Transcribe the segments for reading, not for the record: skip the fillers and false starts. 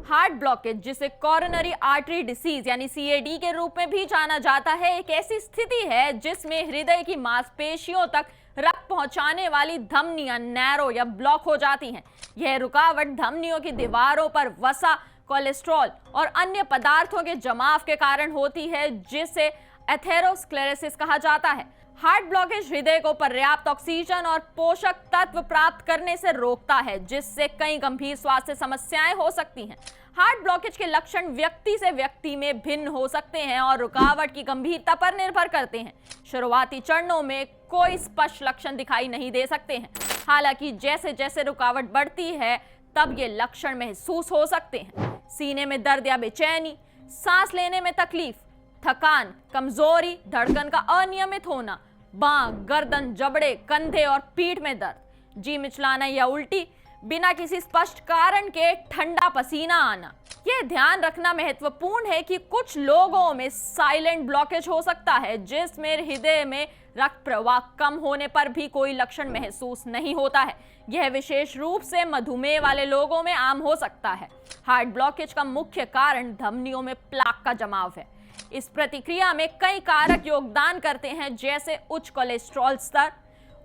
Heart blockage, जिसे coronary artery disease यानी CAD के रूप में भी जाना जाता है, एक ऐसी स्थिति है जिसमें हृदय की मांसपेशियों तक रक्त पहुंचाने वाली धमनियां नैरो या ब्लॉक हो जाती हैं। यह रुकावट धमनियों की दीवारों पर वसा, कोलेस्ट्रॉल और अन्य पदार्थों के जमाव के कारण होती है, जिसे एथेरोस्क्लेरोसिस कहा जाता है। हार्ट ब्लॉकेज हृदय को पर्याप्त ऑक्सीजन और पोषक तत्व प्राप्त करने से रोकता है, जिससे कई गंभीर स्वास्थ्य समस्याएं हो सकती हैं। हार्ट ब्लॉकेज के लक्षण व्यक्ति से व्यक्ति में भिन्न हो सकते हैं और रुकावट की गंभीरता पर निर्भर करते हैं। शुरुआती चरणों में कोई स्पष्ट लक्षण दिखाई नहीं दे सकते हैं। हालांकि जैसे जैसे रुकावट बढ़ती है, तब ये लक्षण महसूस हो सकते हैं। सीने में दर्द या बेचैनी, सांस लेने में तकलीफ, थकान, कमजोरी, धड़कन का अनियमित होना, बांह, गर्दन, जबड़े, कंधे और पीठ में दर्द, जी मिचलाना या उल्टी, बिना किसी स्पष्ट कारण के ठंडा पसीना आना। यह ध्यान रखना महत्वपूर्ण है कि कुछ लोगों में साइलेंट ब्लॉकेज हो सकता है, जिसमें हृदय में रक्त प्रवाह कम होने पर भी कोई लक्षण महसूस नहीं होता है। यह विशेष रूप से मधुमेह वाले लोगों में आम हो सकता है। हार्ट ब्लॉकेज का मुख्य कारण धमनियों में प्लाक का जमाव है। इस प्रतिक्रिया में कई कारक योगदान करते हैं, जैसे उच्च कोलेस्ट्रॉल स्तर,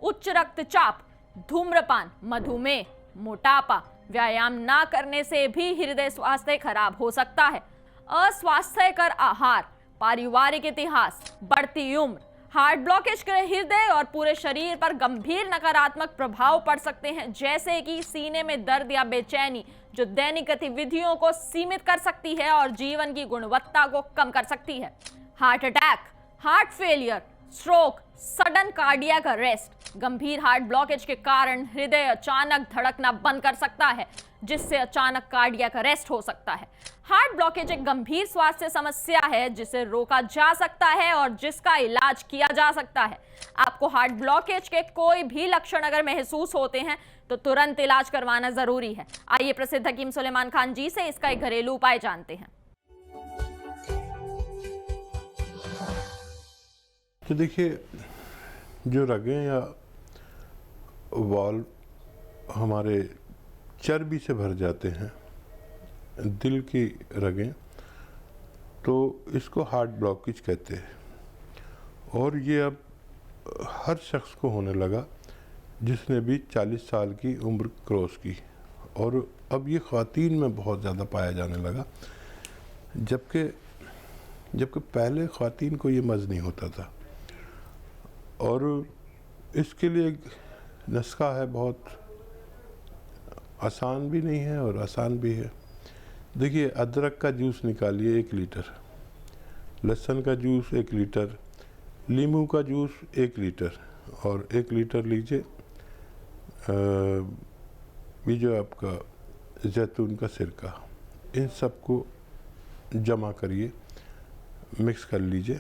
उच्च रक्तचाप, धूम्रपान, मधुमेह, मोटापा, व्यायाम ना करने से भी हृदय स्वास्थ्य खराब हो सकता है, अस्वास्थ्यकर आहार, पारिवारिक इतिहास, बढ़ती उम्र। हार्ट ब्लॉकेज के हृदय और पूरे शरीर पर गंभीर नकारात्मक प्रभाव पड़ सकते हैं, जैसे कि सीने में दर्द या बेचैनी, जो दैनिक गतिविधियों को सीमित कर सकती है और जीवन की गुणवत्ता को कम कर सकती है। Heart attack, heart failure, stroke, sudden cardiac arrest. गंभीर हार्ट ब्लॉकेज के कारण हृदय अचानक धड़कना बंद कर सकता है, जिससे अचानक कार्डियक अरेस्ट हो सकता है। हार्ट ब्लॉकेज एक गंभीर स्वास्थ्य समस्या है, जिसे रोका जा सकता है और जिसका इलाज किया जा सकता है। आपको हार्ट ब्लॉकेज के कोई भी लक्षण अगर महसूस होते हैं तो तुरंत इलाज करवाना जरूरी है। आइए प्रसिद्ध हकीम सुलेमान खान जी से इसका एक घरेलू उपाय जानते हैं। तो देखिए, जो रगें या वाल्व हमारे चर्बी से भर जाते हैं, दिल की रगें, तो इसको हार्ट ब्लॉकेज कहते हैं। और ये अब हर शख्स को होने लगा जिसने भी 40 साल की उम्र क्रॉस की, और अब ये ख़वातीन में बहुत ज़्यादा पाया जाने लगा, जबकि पहले ख़वातीन को ये मर्ज़ नहीं होता था। और इसके लिए एक नुस्खा है, बहुत आसान भी नहीं है और आसान भी है। देखिए, अदरक का जूस निकालिए 1 लीटर, लहसुन का जूस 1 लीटर, नींबू का जूस 1 लीटर, और 1 लीटर लीजिए ये जो आपका जैतून का सिरका, इन सबको जमा करिए, मिक्स कर लीजिए,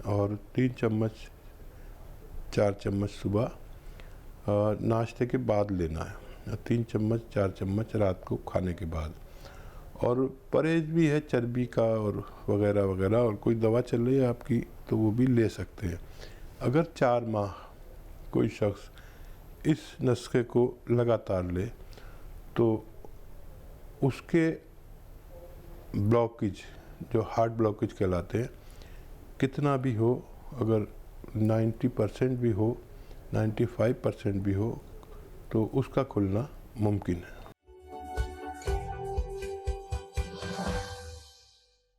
और 3 चम्मच 4 चम्मच सुबह नाश्ते के बाद लेना है, 3 चम्मच 4 चम्मच रात को खाने के बाद। और परहेज भी है चर्बी का और वगैरह वगैरह, और कोई दवा चल रही है आपकी तो वो भी ले सकते हैं। अगर 4 माह कोई शख्स इस नुस्खे को लगातार ले तो उसके ब्लॉकेज, जो हार्ट ब्लॉकेज कहलाते हैं, कितना भी हो, अगर 90% भी हो, 95% भी हो, तो उसका खुलना मुमकिन है।